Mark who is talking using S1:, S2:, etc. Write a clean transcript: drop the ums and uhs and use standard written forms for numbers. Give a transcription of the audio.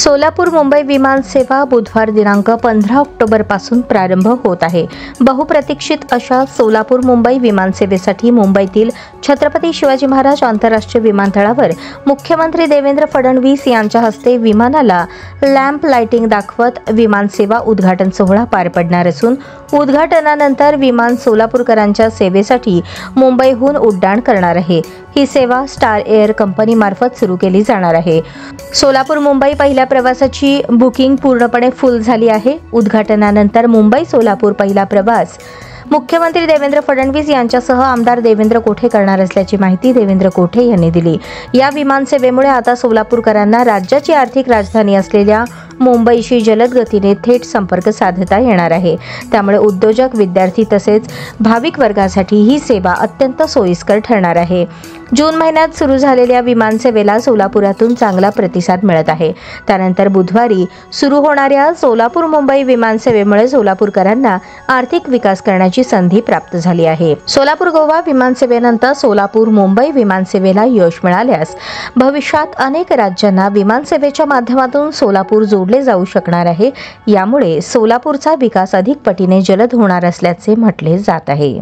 S1: सोलापूर मुंबई विमान सेवा बुधवार दिनांक 15 ऑक्टोबर पासून प्रारंभ होत आहे। बहुप्रतीक्षित अशा सोलापूर मुंबई विमान सेवेसाठी मुंबईतील छत्रपती शिवाजी महाराज आंतरराष्ट्रीय विमानतळावर मुख्यमंत्री देवेंद्र फडणवीस यांच्या हस्ते विमानाला लॅम्प लाइटिंग दाखवत विमान सेवा उद्घाटन सोहळा पार पडणार असून उद्घाटनानंतर विमान सोलापूरकरांच्या सेवेसाठी मुंबईहून उड्डाण करणार आहे। ही सेवा स्टार एअर कंपनी मार्फत सुरू केली जाणार आहे। सोलापूर मुंबई पहिल्या प्रवासाची बुकिंग पूर्णपणे फुल झाली आहे। उद्घाटनानंतर मुंबई सोलापूर पहिला प्रवास मुख्यमंत्री देवेंद्र फडणवीस यांच्यासह आमदार देवेंद्र कोठे करणार असल्याची माहिती देवेंद्र कोठे यांनी दिली। या विमान सेवेमुळे आता सोलापूरकरांना राज्याची आर्थिक राजधानी असलेल्या मुंबईशी जलद गतीने थेट संपर्क साधता येणार आहे। त्यामुळे उद्योजक, विद्यार्थी तसेच भाविक वर्गासाठी ही सेवा अत्यंत सोयीस्कर ठरणार आहे। जून महिन्यात सुरू झालेल्या विमान सेवेला सोलापुरातून चांगला प्रतिसाद मिळत आहे। त्यानंतर बुधवारी सुरू होणाऱ्या सोलापूर मुंबई विमान सेवेमुळे सोलापूरकरांना आर्थिक विकास करण्याची संधी प्राप्त झाली आहे। सोलापूर गोवा विमान सेवेनंतर सोलापूर मुंबई विमान सेवेला यश मिळाल्यास भविष्यात अनेक राज्यांना विमान सेवेच्या माध्यमातून सोलापूर जोडले जाऊ शकणार आहे। यामुळे सोलापूरचा विकास अधिक पटीने जलद होणार असल्याचे म्हटले जात आहे।